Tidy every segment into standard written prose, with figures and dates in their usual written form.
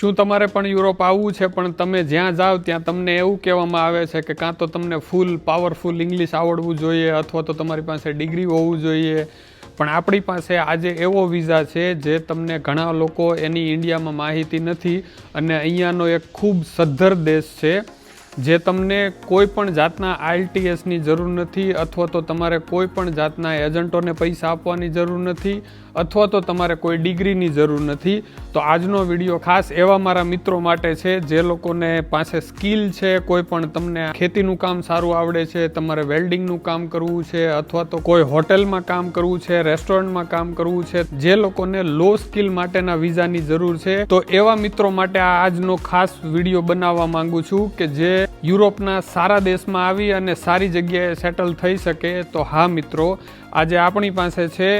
શું તમારે પણ યુરોપ આવવું છે પણ તમે જ્યાં જાઓ ત્યાં તમને એવું કહેવામાં આવે છે કે કાં તો તમને ફૂલ પાવરફુલ ઇંગ્લિશ આવડવું જોઈએ અથવા તો તમારી પાસે ડિગ્રી હોવું જોઈએ, પણ આપણી પાસે આજે એવો વિઝા છે જે તમને ઘણા લોકો એની ઇન્ડિયામાં માહિતી નથી અને અહીંયાનો એક ખૂબ સદ્ધર દેશ છે જે તમને કોઈ પણ જાતના IELTSની જરૂર નથી અથવા તો તમારે કોઈ પણ જાતના એજન્ટોને પૈસા આપવાની જરૂર નથી અથવા તો તમારે કોઈ ડિગ્રીની જરૂર નથી. તો આજનો વિડીયો ખાસ એવા મારા મિત્રો માટે છે જે લોકોને પાસે સ્કિલ છે, કોઈ પણ તમને ખેતીનું કામ સારું આવડે છે, તમારે વેલ્ડિંગનું કામ કરવું છે અથવા તો કોઈ હોટેલમાં કામ કરવું છે, રેસ્ટોરન્ટમાં કામ કરવું છે, જે લોકોને લો સ્કિલ માટેના વિઝાની જરૂર છે. તો એવા મિત્રો માટે આ આજનો ખાસ વિડીયો બનાવવા માંગુ છું કે જે યુરોપના સારા દેશમાં આવી અને સારી જગ્યાએ સેટલ થઈ શકે. તો હા મિત્રો, આજે આપણી પાસે છે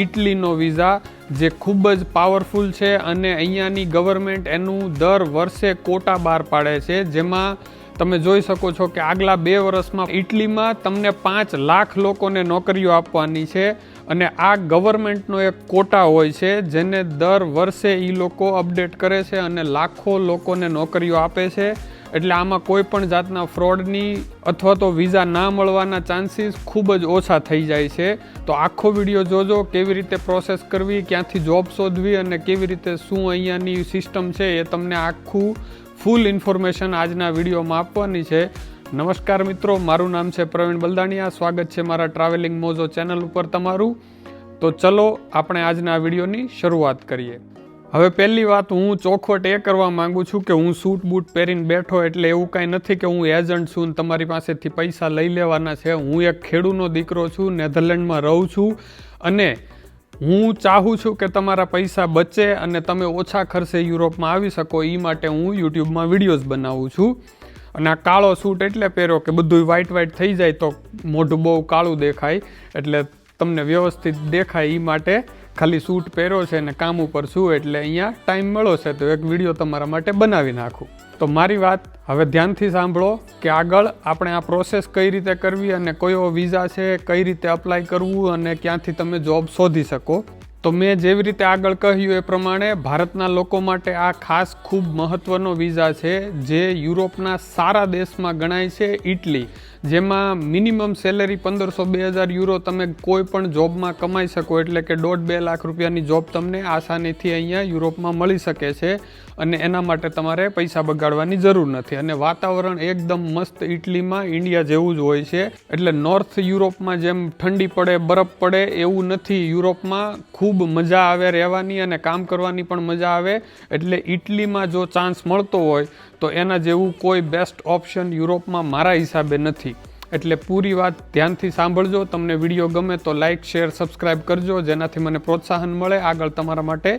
ઇટલીનો વિઝા જે ખૂબ જ પાવરફુલ છે અને અહીંયાની ગવર્મેન્ટ એનું દર વર્ષે કોટા બહાર પાડે છે, જેમાં તમે જોઈ શકો છો કે આગલા 2 વર્ષમાં ઇટલીમાં તમને 5 લાખ લોકોને નોકરીઓ આપવાની છે અને આ ગવર્મેન્ટનો એક કોટા હોય છે જેને દર વર્ષે એ લોકો અપડેટ કરે છે અને લાખો લોકોને નોકરીઓ આપે છે. એટલે આમાં કોઈ પણ જાતના ફ્રોડની અથવા તો વિઝા ના મળવાના ચાન્સીસ ખૂબ જ ઓછા થઈ જાય છે. તો આખો વિડીયો જોજો, કેવી રીતે પ્રોસેસ કરવી, ક્યાંથી જોબ શોધવી અને કેવી રીતે શું અહીંયાની સિસ્ટમ છે એ તમને આખું ફૂલ ઇન્ફોર્મેશન આજના વિડીયોમાં આપવાની છે. નમસ્કાર મિત્રો, મારું નામ છે પ્રવીણ બલદાણિયા. સ્વાગત છે મારા ટ્રાવેલિંગ મોજો ચેનલ ઉપર તમારું. તો ચલો આપણે આજના વિડીયોની શરૂઆત કરીએ. હવે પહેલી વાત હું ચોખવટ એ કરવા માંગુ છું કે હું સૂટ બૂટ પહેરીને બેઠો એટલે એવું કાંઈ નથી કે હું એજન્ટ છું તમારી પાસેથી પૈસા લઈ લેવાના છે. હું એક ખેડૂતનો દીકરો છું, નેધરલેન્ડમાં રહું છું અને હું ચાહું છું કે તમારા પૈસા બચે અને તમે ઓછા ખર્ચે યુરોપમાં આવી શકો. એ માટે હું યુટ્યુબમાં વિડીયોઝ બનાવું છું. અને આ કાળો સૂટ એટલે પહેરો કે બધું વ્હાઇટ થઈ જાય તો મોઢું બહુ કાળું દેખાય, એટલે તમને વ્યવસ્થિત દેખાય એ માટે ખાલી સૂટ પહેર્યો છે અને કામ ઉપર છું એટલે અહીંયા ટાઈમ મળ્યો છે તો એક વિડીયો તમારા માટે બનાવી નાખું. તો મારી વાત હવે ધ્યાનથી સાંભળો કે આગળ આપણે આ પ્રોસેસ કઈ રીતે કરવી અને કયો વિઝા છે, કઈ રીતે અપ્લાય કરવું અને ક્યાંથી તમે જોબ શોધી શકો. તો મેં જેવી રીતે આગળ કહ્યું એ પ્રમાણે ભારતના લોકો માટે આ ખાસ ખૂબ મહત્ત્વનો વિઝા છે જે યુરોપના સારા દેશમાં ગણાય છે ઇટલી, જેમાં મિનિમમ સેલેરી 1500-2000 યુરો તમે કોઈ પણ જોબમાં કમાઈ શકો. એટલે કે 1.5-2 લાખ રૂપિયાની જોબ તમને આસાનીથી અહીંયા યુરોપમાં મળી શકે છે અને એના માટે તમારે પૈસા બગાડવાની જરૂર નથી. અને વાતાવરણ એકદમ મસ્ત ઇટલીમાં ઇન્ડિયા જેવું જ હોય છે. એટલે નોર્થ યુરોપમાં જેમ ઠંડી પડે, બરફ પડે એવું નથી. યુરોપમાં ખૂબ મજા આવે રહેવાની અને કામ કરવાની પણ મજા આવે. એટલે ઇટલીમાં જો ચાન્સ મળતો હોય તો એના જેવું કોઈ બેસ્ટ ઓપ્શન યુરોપમાં મારા હિસાબે નથી. એટલે પૂરી વાત ધ્યાનથી સાંભળજો. તમને વિડીયો ગમે તો લાઇક, શેર, સબસ્ક્રાઈબ કરજો જેનાથી મને પ્રોત્સાહન મળે આગળ તમારા માટે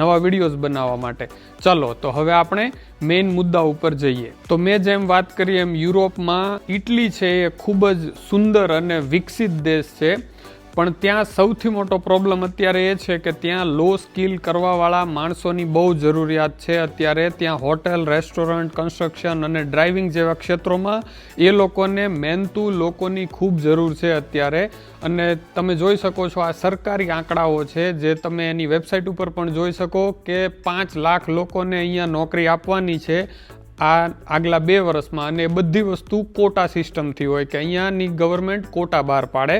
નવા વિડીયોઝ બનાવવા માટે. ચલો તો હવે આપણે મેઇન મુદ્દા ઉપર જઈએ. તો મેં જેમ વાત કરી એમ યુરોપમાં ઇટલી છે એ ખૂબ જ સુંદર અને વિકસિત દેશ છે, પણ ત્યાં સૌથી મોટો પ્રોબ્લેમ અત્યારે એ છે કે ત્યાં લો સ્કિલ કરવાવાળા માણસોની બહુ જરૂરિયાત છે. અત્યારે ત્યાં હોટેલ, રેસ્ટોરન્ટ, કન્સ્ટ્રક્શન અને ડ્રાઇવિંગ જેવા ક્ષેત્રોમાં એ લોકોને મહેનતુ લોકોની ખૂબ જરૂર છે અત્યારે. અને તમે જોઈ શકો છો આ સરકારી આંકડાઓ છે જે તમે એની વેબસાઇટ ઉપર પણ જોઈ શકો કે 5 લાખ લોકોને અહીંયા નોકરી આપવાની છે આ આગલા 2 વર્ષમાં. અને એ બધી વસ્તુ કોટા સિસ્ટમથી હોય કે અહીંયાની ગવર્મેન્ટ કોટા બહાર પાડે.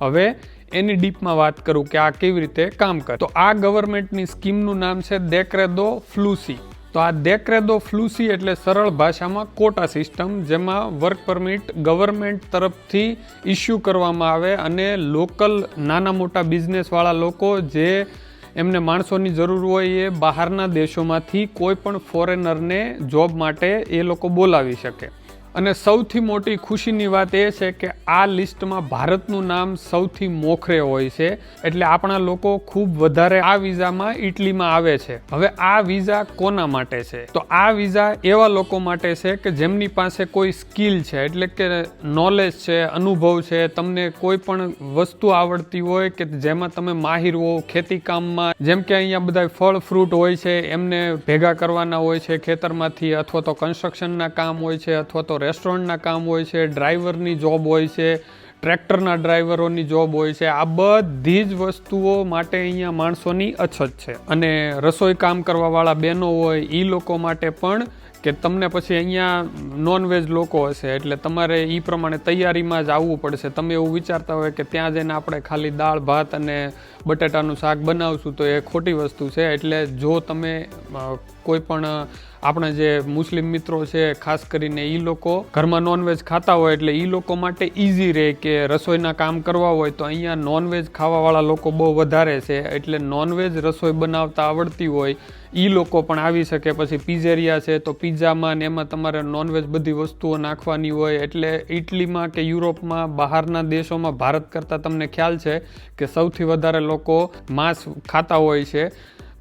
હવે એની ડીપમાં વાત કરું કે આ કેવી રીતે કામ કરે. તો આ ગવર્મેન્ટની સ્કીમનું નામ છે દેક્રેદો ફ્લુસી. તો આ દેક્રેદો ફ્લુસી એટલે સરળ ભાષામાં કોટા સિસ્ટમ, જેમાં વર્ક પરમિટ ગવર્મેન્ટ તરફથી ઇસ્યુ કરવામાં આવે અને લોકલ નાના મોટા બિઝનેસવાળા લોકો જે એમને માણસોની જરૂર હોય એ બહારના દેશોમાંથી કોઈ પણ ફોરેનરને જોબ માટે એ લોકો બોલાવી શકે. અને સૌથી મોટી ખુશીની વાત એ છે કે આ લિસ્ટમાં ભારતનું નામ સૌથી મોખરે હોય છે. એટલે આપણા લોકો ખૂબ વધારે આ વિઝામાં ઇટલીમાં આવે છે. હવે આ વિઝા કોના માટે છે? તો આ વિઝા એવા લોકો માટે છે કે જેમની પાસે કોઈ સ્કિલ છે, એટલે કે નોલેજ છે, અનુભવ છે, તમને કોઈ પણ વસ્તુ આવડતી હોય કે જેમાં તમે માહિર હો ખેતી કામમાં. જેમ કે અહીંયા બધા ફળ ફ્રૂટ હોય છે એમને ભેગા કરવાના હોય છે ખેતરમાંથી, અથવા તો કન્સ્ટ્રક્શનના કામ હોય છે, અથવા તો રેસ્ટોરન્ટના કામ હોય છે, ડ્રાઈવરની જોબ હોય છે, ટ્રેક્ટરના ડ્રાઈવરોની જોબ હોય છે, આ બધી જ વસ્તુઓ માટે અહીંયા માણસોની અછત છે. અને રસોઈ કામ કરવાવાળા બહેનો હોય એ લોકો માટે પણ કે તમને પછી અહીંયા નોનવેજ લોકો હશે એટલે તમારે એ પ્રમાણે તૈયારીમાં જ આવવું પડશે. તમે એવું વિચારતા હોય કે ત્યાં જઈને આપણે ખાલી દાળ ભાત અને બટાટાનું શાક બનાવશું તો એ ખોટી વસ્તુ છે. એટલે જો તમે કોઈ પણ આપણા જે મુસ્લિમ મિત્રો છે ખાસ કરીને એ લોકો ઘરમાં નોનવેજ ખાતા હોય એટલે એ લોકો માટે ઇઝી રહે કે રસોઈના કામ કરવા હોય તો અહીંયા નોનવેજ ખાવાવાળા લોકો બહુ વધારે છે. એટલે નોનવેજ રસોઈ બનાવતા આવડતી હોય એ લોકો પણ આવી શકે. પછી પિઝેરિયા છે તો પિઝામાં ને એમાં તમારે નોનવેજ બધી વસ્તુઓ નાખવાની હોય. એટલે ઇટલીમાં કે યુરોપમાં બહારના દેશોમાં ભારત કરતાં તમને ખ્યાલ છે કે સૌથી વધારે લોકો માંસ ખાતા હોય છે.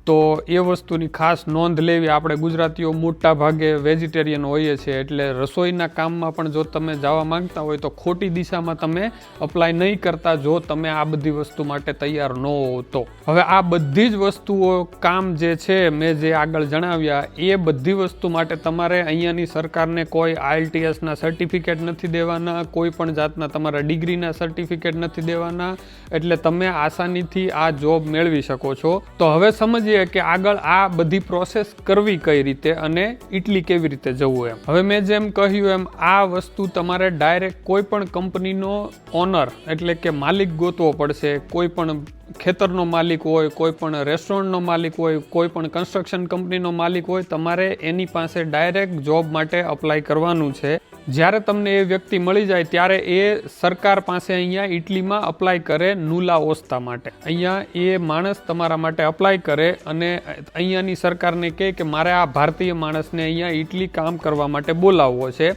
તો એ વસ્તુની ખાસ નોંધ લેવી. આપણે ગુજરાતીઓ મોટા ભાગે વેજીટેરિયન હોઈએ છીએ એટલે રસોઈના કામમાં પણ જો તમે જવા માંગતા હોય તો ખોટી દિશામાં તમે અપ્લાય નહીં કરતા જો તમે આ બધી વસ્તુ માટે તૈયાર ન હો તો. હવે આ બધી જ વસ્તુઓ કામ જે છે મેં જે આગળ જણાવ્યા એ બધી વસ્તુ માટે તમારે અહીંયાની સરકારને કોઈ IELTSના સર્ટિફિકેટ નથી દેવાના, કોઈ પણ જાતના તમારા ડિગ્રીના સર્ટિફિકેટ નથી દેવાના. એટલે તમે આસાનીથી આ જોબ મેળવી શકો છો. તો હવે સમજીએ કે આગળ આ બધી પ્રોસેસ કરવી કઈ રીતે અને ઇટલી કેવી રીતે જવું એમ. હવે મેં જેમ કહ્યું એમ આ વસ્તુ તમારે ડાયરેક્ટ કોઈ પણ કંપનીનો ઓનર એટલે કે માલિક ગોતવો પડશે. કોઈ પણ ખેતરનો માલિક હોય, કોઈ પણ રેસ્ટોરન્ટનો માલિક હોય, કોઈ પણ કન્સ્ટ્રક્શન કંપનીનો માલિક હોય, તમારે એની પાસે ડાયરેક્ટ જોબ માટે અપ્લાય કરવાનું છે. જ્યારે તમને એ વ્યક્તિ મળી જાય ત્યારે એ સરકાર પાસે અહીંયા ઇટલીમાં અપ્લાય કરે નુલા ઓસ્તા માટે. અહીંયા એ માણસ તમારા માટે અપ્લાય કરે અને અહીંયાની સરકારને કહે કે મારે આ ભારતીય માણસને અહીંયા ઇટલી કામ કરવા માટે બોલાવવો છે.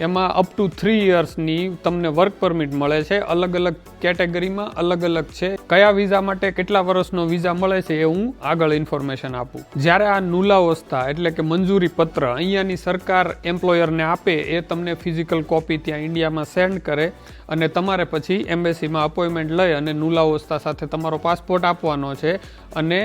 એમાં અપ ટુ 3 yearsની તમને વર્ક પરમિટ મળે છે. અલગ અલગ કેટેગરીમાં અલગ અલગ છે. કયા વિઝા માટે કેટલા વર્ષનો વિઝા મળે છે એ હું આગળ ઇન્ફોર્મેશન આપું. જ્યારે આ નુલા ઓસ્તા એટલે કે મંજૂરી પત્ર અહીંયાની સરકાર એમ્પ્લોયરને આપે એ તમને ફિઝિકલ કોપી ત્યાં ઇન્ડિયામાં સેન્ડ કરે અને તમારે પછી એમ્બેસીમાં અપોઇન્ટમેન્ટ લઈ અને નુલા ઓસ્તા સાથે તમારો પાસપોર્ટ આપવાનો છે. અને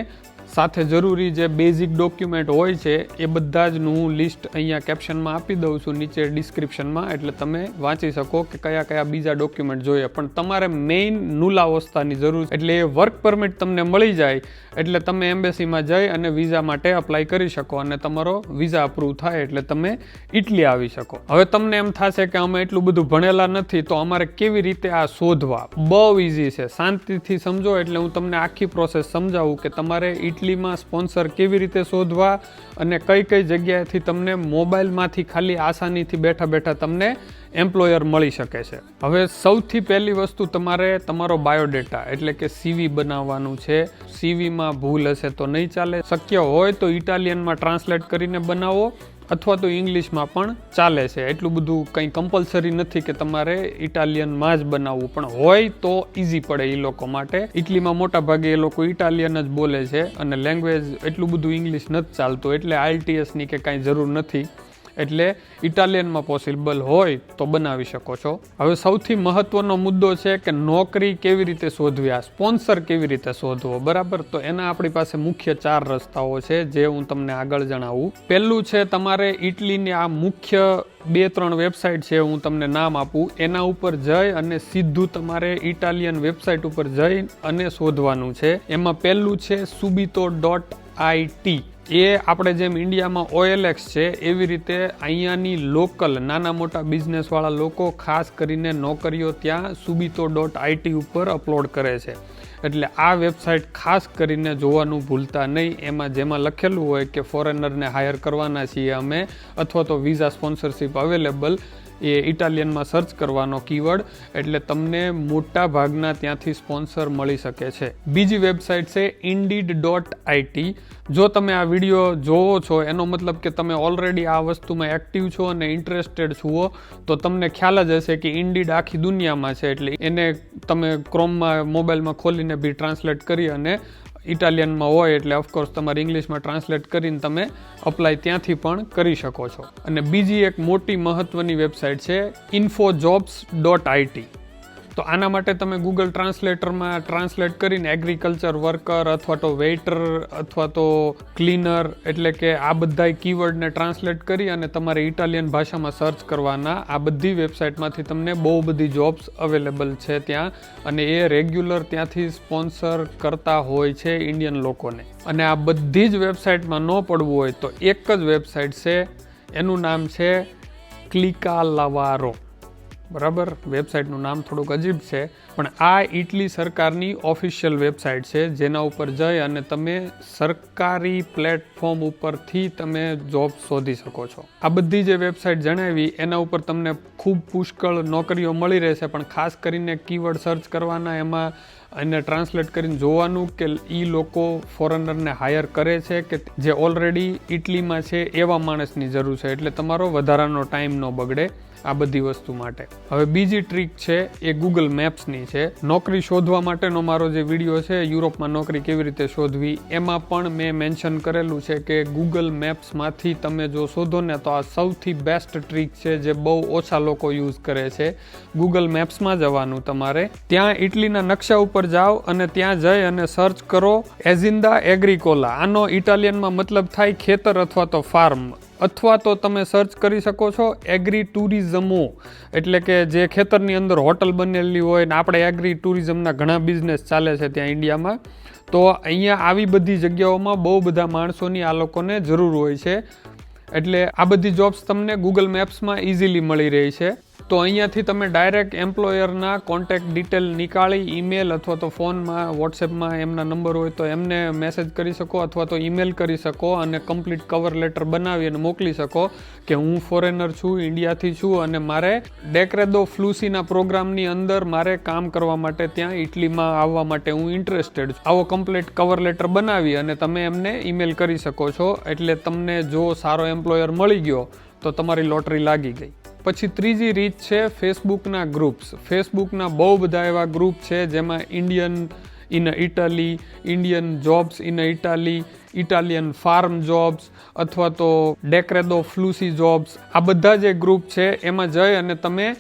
સાથે જરૂરી જે બેઝિક ડોક્યુમેન્ટ હોય છે એ બધા જનું હું લિસ્ટ અહીંયા કેપ્શનમાં આપી દઉં છું નીચે ડિસ્ક્રિપ્શનમાં. એટલે તમે વાંચી શકો કે કયા કયા બીજા ડોક્યુમેન્ટ જોઈએ. પણ તમારે મેઇન નુલા ઓસ્તાની જરૂર. એટલે એ વર્ક પરમિટ તમને મળી જાય એટલે તમે એમ્બેસીમાં જઈ અને વિઝા માટે અપ્લાય કરી શકો અને તમારો વિઝા અપ્રૂવ થાય એટલે તમે ઇટલી આવી શકો. હવે તમને એમ થશે કે અમે એટલું બધું ભણેલા નથી તો અમારે કેવી રીતે આ શોધવા. બહુ ઇઝી છે, શાંતિથી સમજો. એટલે હું તમને આખી પ્રોસેસ સમજાવું કે તમારે ઇટલીમાં સ્પોન્સર કેવી રીતે શોધવા અને કઈ કઈ જગ્યાએથી તમને મોબાઈલમાંથી ખાલી આસાનીથી બેઠા બેઠા તમને એમ્પ્લોયર મળી શકે છે. હવે સૌથી પહેલી વસ્તુ તમારે તમારો બાયોડેટા એટલે કે CV બનાવવાનું છે. CVમાં ભૂલ હશે તો નહીં ચાલે. શક્ય હોય તો ઇટાલિયનમાં ટ્રાન્સલેટ કરીને બનાવો અથવા તો ઇંગ્લિશમાં પણ ચાલે છે. એટલું બધું કંઈ કમ્પલસરી નથી કે તમારે ઇટાલિયનમાં જ બનાવવું, પણ હોય તો ઇઝી પડે એ લોકો માટે. ઇટલીમાં મોટા ભાગે એ લોકો ઇટાલિયન જ બોલે છે અને લેંગ્વેજ એટલું બધું ઇંગ્લિશ નથી ચાલતું. એટલે IELTSની કે કાંઈ જરૂર નથી. એટલે ઇટાલિયનમાં પોસિબલ હોય તો બનાવી શકો છો. હવે સૌથી મહત્વનો મુદ્દો છે કે નોકરી કેવી રીતે શોધવી, આ સ્પોન્સર કેવી રીતે શોધવો. બરાબર, તો એના આપણી પાસે મુખ્ય 4 રસ્તાઓ છે જે હું તમને આગળ જણાવું. પહેલું છે તમારે ઇટલીની આ મુખ્ય 2-3 વેબસાઇટ છે, હું તમને નામ આપું. એના ઉપર જઈ અને સીધું તમારે ઇટાલિયન વેબસાઇટ ઉપર જઈ અને શોધવાનું છે. એમાં પહેલું છે subito.it. એ આપણે જેમ ઇન્ડિયામાં OLX છે એવી રીતે અહીંયાની લોકલ નાના મોટા બિઝનેસવાળા લોકો ખાસ કરીને નોકરીઓ ત્યાં subito.it ઉપર અપલોડ કરે છે. એટલે આ વેબસાઇટ ખાસ કરીને જોવાનું ભૂલતા નહીં. એમાં જેમાં લખેલું હોય કે ફોરેનરને હાયર કરવાના છીએ અમે અથવા તો વિઝા સ્પોન્સરશિપ અવેલેબલ, એ ઇટાલિયનમાં સર્ચ કરવાનો કીવર્ડ એટલે તમને મોટા ભાગના ત્યાંથી સ્પોન્સર મળી શકે છે. બીજી વેબસાઇટ છે indeed.it. જો તમે આ વિડીયો જોવો છો એનો મતલબ કે તમે ઓલરેડી આ વસ્તુમાં એક્ટિવ છો અને ઇન્ટરેસ્ટેડ છો તો તમને ખ્યાલ જ હશે કે Indeed આખી દુનિયામાં છે. એટલે એને તમે ક્રોમમાં મોબાઈલમાં ખોલીને બી ટ્રાન્સલેટ કરી અને ઇટાલિયનમાં હોય એટલે ઓફકોર્સ તમારે ઇંગ્લિશમાં ટ્રાન્સલેટ કરીને તમે અપ્લાય ત્યાંથી પણ કરી શકો છો. અને બીજી એક મોટી મહત્વની વેબસાઇટ છે infojobs.it. તો આના માટે તમે ગૂગલ ટ્રાન્સલેટરમાં ટ્રાન્સલેટ કરીને એગ્રીકલ્ચર વર્કર અથવા તો વેઇટર અથવા તો ક્લીનર એટલે કે આ બધા કીવર્ડને ટ્રાન્સલેટ કરી અને તમારે ઇટાલિયન ભાષામાં સર્ચ કરવાના. આ બધી વેબસાઇટમાંથી તમને બહુ બધી જોબ્સ અવેલેબલ છે ત્યાં, અને એ રેગ્યુલર ત્યાંથી સ્પોન્સર કરતા હોય છે ઇન્ડિયન લોકોને. અને આ બધી જ વેબસાઇટમાં ન પડવું હોય તો એક જ વેબસાઇટ છે, એનું નામ છે ક્લિકાલાવારો. બરાબર, વેબસાઇટનું નામ થોડુંક અજીબ છે, પણ આ ઇટલી સરકારની ઓફિશિયલ વેબસાઇટ છે, જેના ઉપર જઈ અને તમે સરકારી પ્લેટફોર્મ ઉપરથી તમે જોબ શોધી શકો છો. આ બધી જે વેબસાઇટ જણાવી એના ઉપર તમને ખૂબ પુષ્કળ નોકરીઓ મળી રહેશે, પણ ખાસ કરીને કીવર્ડ સર્ચ કરવાના, એમાં એને ટ્રાન્સલેટ કરીને જોવાનું કે એ લોકો ફોરેનરને હાયર કરે છે કે જે ઓલરેડી ઇટલીમાં છે એવા માણસની જરૂર છે, એટલે તમારો વધારાનો ટાઈમ ન બગડે આ બધી વસ્તુ માટે. હવે બીજી ટ્રીક છે એ ગૂગલ મેપ્સની છે. નોકરી શોધવા માટેનો મારો જે વિડીયો છે યુરોપમાં નોકરી કેવી રીતે શોધવી, એમાં પણ મેં મેન્શન કરેલું છે કે ગૂગલ મેપ્સમાંથી તમે જો શોધો ને તો આ સૌથી બેસ્ટ ટ્રીક છે જે બહુ ઓછા લોકો યુઝ કરે છે. ગૂગલ મેપ્સમાં જવાનું તમારે, ત્યાં ઇટલીના નકશા ઉપર જાઓ અને ત્યાં જઈ અને સર્ચ કરો એઝિન્ડા એગ્રીકોલા. આનો ઇટાલિયનમાં મતલબ થાય ખેતર અથવા તો ફાર્મ, અથવા તો તમે સર્ચ કરી શકો છો એગ્રી ટુરિઝમો, એટલે કે જે ખેતરની અંદર હોટલ બનેલી હોય ને. આપણે એગ્રી ટુરિઝમના ઘણા બિઝનેસ ચાલે છે ત્યાં ઇન્ડિયામાં, તો અહીંયા આવી બધી જગ્યાઓમાં બહુ બધા માણસોની આ લોકોને જરૂર હોય છે, એટલે આ બધી જોબ્સ તમને ગૂગલ મેપ્સમાં ઇઝીલી મળી રહી છે. તો અહીંયાથી તમે ડાયરેક્ટ એમ્પ્લોયરના કોન્ટેક્ટ ડિટેલ નીકાળી ઈમેલ અથવા તો ફોનમાં વોટ્સએપમાં એમના નંબર હોય તો એમને મેસેજ કરી શકો અથવા તો ઈમેલ કરી શકો અને કમ્પ્લીટ કવર લેટર બનાવી અને મોકલી શકો કે હું ફોરેનર છું, ઇન્ડિયાથી છું અને મારે ડેક્રેદો ફ્લુસીના પ્રોગ્રામની અંદર મારે કામ કરવા માટે ત્યાં ઇટલીમાં આવવા માટે હું ઇન્ટરેસ્ટેડ છું. આવો કમ્પ્લીટ કવર લેટર બનાવી અને તમે એમને ઈમેલ કરી શકો છો, એટલે તમને જો સારો એમ્પ્લોયર મળી ગયો તો તમારી લોટરી લાગી ગઈ. પછી ત્રીજી રીત છે ફેસબુકના ગ્રુપ્સ. ફેસબુકના બહુ બધા એવા ગ્રુપ છે જેમાં Indian in Italy, Indian jobs in Italy, Italian farm jobs અથવા તો ડેક્રેદો ફ્લુસી જોબ્સ, આ બધા જે ગ્રુપ છે એમાં જઈ અને તમે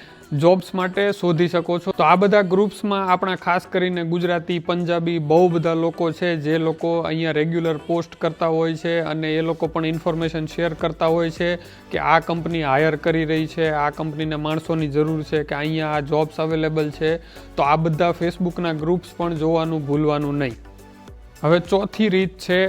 જોબ્સ માટે શોધી શકો છો. તો આ બધા ગ્રુપ્સમાં આપણા ખાસ કરીને ગુજરાતી, પંજાબી બહુ બધા લોકો છે જે લોકો અહીંયા રેગ્યુલર પોસ્ટ કરતા હોય છે અને એ લોકો પણ ઇન્ફોર્મેશન શેર કરતા હોય છે કે આ કંપની હાયર કરી રહી છે, આ કંપનીને માણસોની જરૂર છે, કે અહીંયા આ જોબ્સ અવેલેબલ છે. તો આ બધા ફેસબુકના ગ્રુપ્સ પણ જોવાનું ભૂલવાનું નહીં. હવે ચોથી રીત છે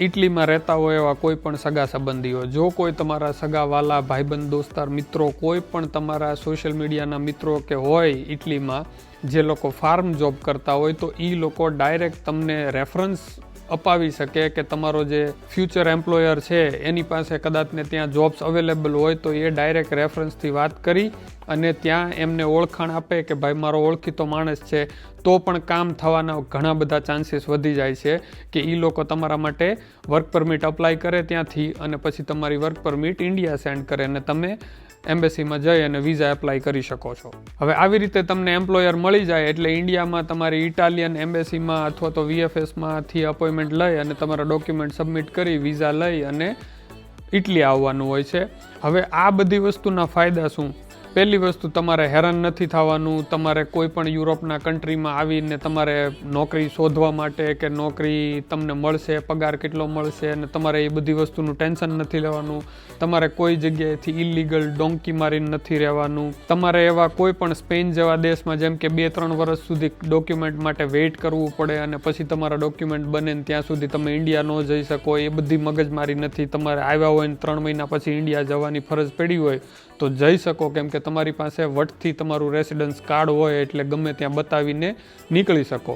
ઇટલીમાં રહેતા હોય એવા કોઈ પણ સગા સંબંધીઓ. જો કોઈ તમારા સગા વાલા, ભાઈબંધ, દોસ્તાર, મિત્રો, કોઈ પણ તમારા સોશિયલ મીડિયાના મિત્રો કે હોય ઇટલીમાં જે લોકો ફાર્મ જોબ કરતા હોય, તો એ લોકો ડાયરેક્ટ તમને રેફરન્સ અપાવી શકે કે તમારો જે ફ્યુચર એમ્પ્લોયર છે એની પાસે કદાચ ને ત્યાં જોબ્સ અવેલેબલ હોય તો એ ડાયરેક્ટ રેફરન્સથી વાત કરી અને ત્યાં એમને ઓળખાણ આપે કે ભાઈ મારો ઓળખીતો માણસ છે, તો પણ કામ થવાના ઘણા બધા ચાન્સીસ વધી જાય છે કે એ લોકો તમારા માટે વર્ક પરમિટ અપ્લાય કરે ત્યાંથી અને પછી તમારી વર્ક પરમિટ ઇન્ડિયા સેન્ડ કરે અને તમે એમ્બેસીમાં જઈ અને વિઝા એપ્લાય કરી શકો છો. હવે આવી રીતે તમને એમ્પ્લોયર મળી જાય એટલે ઇન્ડિયામાં તમારી ઇટાલિયન એમ્બેસીમાં અથવા તો VFSમાંથી અપોઇન્ટમેન્ટ લઈ અને તમારા ડોક્યુમેન્ટ સબમિટ કરી વિઝા લઈ અને ઇટલી આવવાનું હોય છે. હવે આ બધી વસ્તુના ફાયદા શું? પહેલી વસ્તુ, તમારે હેરાન નથી થવાનું. તમારે કોઈ પણ યુરોપના કન્ટ્રીમાં આવીને તમારે નોકરી શોધવા માટે કે નોકરી તમને મળશે, પગાર કેટલો મળશે અને તમારે એ બધી વસ્તુનું ટેન્શન નથી લેવાનું. તમારે કોઈ જગ્યાએથી ઇલીગલ ડોંકી મારીને નથી રહેવાનું. તમારે એવા કોઈ પણ સ્પેન જેવા દેશમાં જેમ કે 2-3 વર્ષ સુધી ડોક્યુમેન્ટ માટે વેઇટ કરવું પડે અને પછી તમારા ડોક્યુમેન્ટ બને ને ત્યાં સુધી તમે ઇન્ડિયા ન જઈ શકો, એ બધી મગજમારી નથી. તમારે આવ્યા હોય ને 3 મહિના પછી ઇન્ડિયા જવાની ફરજ પડી હોય તો જઈ શકો, કેમ કે તમારી પાસે વટથી તમારું રેસિડન્સ કાર્ડ હોય એટલે ગમે ત્યાં બતાવીને નીકળી શકો.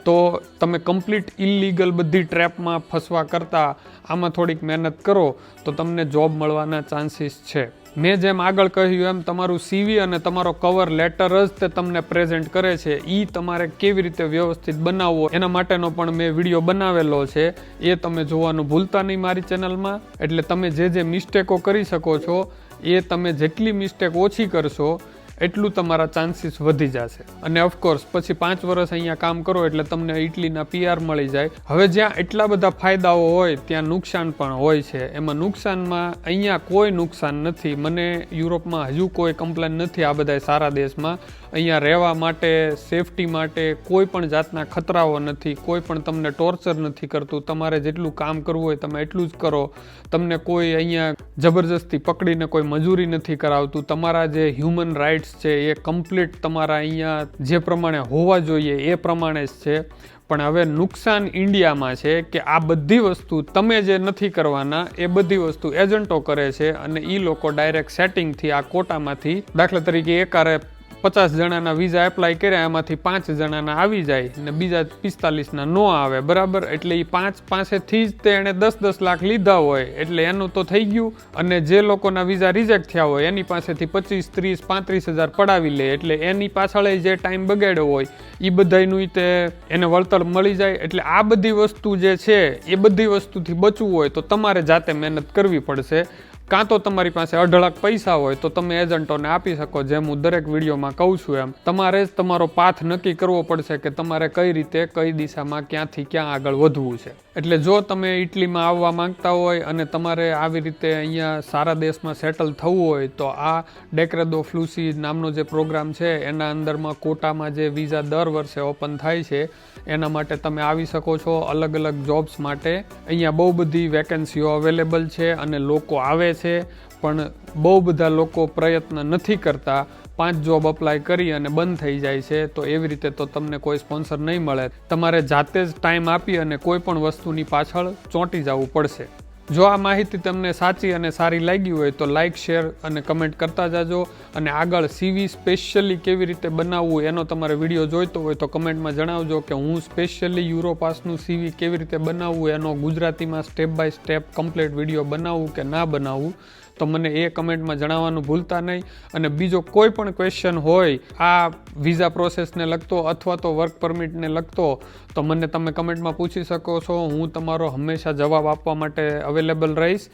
તો તમે કમ્પ્લીટ ઇલીગલ બધી ટ્રેપમાં ફસવા કરતાં આમાં થોડીક મહેનત કરો તો તમને જોબ મળવાના ચાન્સીસ છે. મેં જેમ આગળ કહ્યું એમ તમારું CV અને તમારો કવર લેટર જ તે તમને પ્રેઝન્ટ કરે છે. એ તમારે કેવી રીતે વ્યવસ્થિત બનાવવો એના માટેનો પણ મેં વિડીયો બનાવેલો છે, એ તમે જોવાનું ભૂલતા નહીં મારી ચેનલમાં. એટલે તમે જે મિસ્ટેકો કરી શકો છો એ તમે જેટલી મિસ્ટેક ઓછી કરશો એટલું તમારા ચાન્સીસ વધી જશે. અને ઓફકોર્સ પછી 5 વર્ષ અહીંયા કામ કરો એટલે તમને ઇટલીના PR મળી જાય. હવે જ્યાં એટલા બધા ફાયદાઓ હોય ત્યાં નુકસાન પણ હોય છે. એમાં નુકસાનમાં અહીંયા કોઈ નુકસાન નથી. મને યુરોપમાં હજુ કોઈ કમ્પ્લેન નથી આ બધા સારા દેશમાં. અહીંયા રહેવા માટે, સેફટી માટે કોઈ પણ જાતના ખતરાઓ નથી. કોઈ પણ તમને ટોર્ચર નથી કરતું. તમારે જેટલું કામ કરવું હોય તમે એટલું જ કરો. તમને કોઈ અહીંયા જબરજસ્તી પકડીને કોઈ મજૂરી નથી કરાવતું. તમારા જે હ્યુમન રાઇટ્સ છે એ કમ્પ્લીટ તમારા અહીંયા જે પ્રમાણે હોવા જોઈએ એ પ્રમાણે જ છે. પણ હવે નુકસાન ઇન્ડિયામાં છે કે આ બધી વસ્તુ તમે જે નથી કરવાના એ બધી વસ્તુ એજન્ટો કરે છે અને એ લોકો ડાયરેક્ટ સેટિંગથી આ કોટામાંથી દાખલા તરીકે એકારે 50 જણાના વિઝા એપ્લાય કર્યા એમાંથી 5 જણાના આવી જાય અને બીજા 45ના નો આવે, બરાબર. એટલે એ 5 પાસેથી જ તે એણે 10-10 લાખ લીધા હોય એટલે એનું તો થઈ ગયું. અને જે લોકોના વિઝા રિજેક્ટ થયા હોય એની પાસેથી 25, 30, 35 હજાર પડાવી લે એટલે એની પાછળ જે ટાઈમ બગાડ્યો હોય એ બધાનું તે એને વળતર મળી જાય. એટલે આ બધી વસ્તુ જે છે એ બધી વસ્તુથી બચવું હોય તો તમારે જાતે મહેનત કરવી પડશે. કાં તો તમારી પાસે અઢળક પૈસા હોય તો તમે એજન્ટોને આપી શકો. જેમ હું દરેક વિડીયોમાં કહું છું એમ તમારે જ તમારો પાથ નક્કી કરવો પડશે કે તમારે કઈ રીતે, કઈ દિશામાં, ક્યાંથી ક્યાં આગળ વધવું છે. એટલે જો તમે ઇટલીમાં આવવા માંગતા હોય અને તમારે આવી રીતે અહીંયા સારા દેશમાં સેટલ થવું હોય તો આ ડેક્રેદો ફ્લુસી નામનો જે પ્રોગ્રામ છે એના અંદરમાં કોટામાં જે વિઝા દર વર્ષે ઓપન થાય છે એના માટે તમે આવી શકો છો. અલગ અલગ જોબ્સ માટે અહીંયા બહુ બધી વેકેન્સીઓ અવેલેબલ છે અને લોકો આવે છે પણ બહુ બધા લોકો પ્રયત્ન નથી કરતા. 5 જોબ અપ્લાય કરી અને બંધ થઈ જાય છે. તો એવી રીતે તો તમને કોઈ સ્પોન્સર નહીં મળે. તમારે જાતે જ ટાઈમ આપી અને કોઈ પણ વસ્તુની પાછળ ચોંટી જવું પડશે. જો આ માહિતી તમને સાચી અને સારી લાગી હોય તો લાઇક, શેર અને કમેન્ટ કરતા જાજો. અને આગળ CV સ્પેશિયલી કેવી રીતે બનાવવું એનો તમારે વિડીયો જોઈતો હોય તો કમેન્ટમાં જણાવજો કે હું સ્પેશિયલી યુરોપાસનું CV કેવી રીતે બનાવવું એનો ગુજરાતીમાં step by step complete video બનાવવું કે ના બનાવવું તો મને એ કમેન્ટમાં જણાવવાનું ભૂલતા નહીં. અને બીજો કોઈ પણ ક્વેશ્ચન હોય આ વિઝા પ્રોસેસને લગતો અથવા તો વર્ક પરમિટને લગતો તો મને તમે કમેન્ટમાં પૂછી શકો છો. હું તમારો હંમેશા જવાબ આપવા માટે અવેલેબલ રહીશ.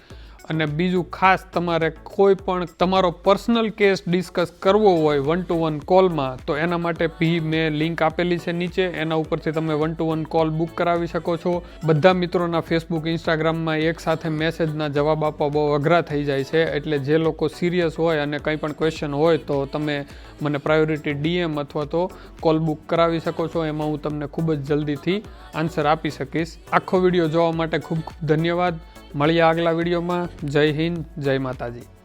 અને બીજું ખાસ તમારે કોઈ પણ તમારો પર્સનલ કેસ ડિસ્કસ કરવો હોય 1-to-1 કોલમાં તો એના માટે ભી મેં લિંક આપેલી છે નીચે. એના ઉપરથી તમે 1-to-1 કોલ બુક કરાવી શકો છો. બધા મિત્રોના ફેસબુક, ઇન્સ્ટાગ્રામમાં એક સાથે મેસેજના જવાબ આપવા બહુ અઘરા થઈ જાય છે. એટલે જે લોકો સિરિયસ હોય અને કંઈ પણ ક્વેશ્ચન હોય તો તમે મને પ્રાયોરિટી DM અથવા તો કોલ બુક કરાવી શકો છો. એમાં હું તમને ખૂબ જ જલ્દીથી આન્સર આપી શકીશ. આખો વિડીયો જોવા માટે ખૂબ ખૂબ ધન્યવાદ. મળીએ આગલા વિડીયોમાં. જય હિન્દ, જય માતાજી.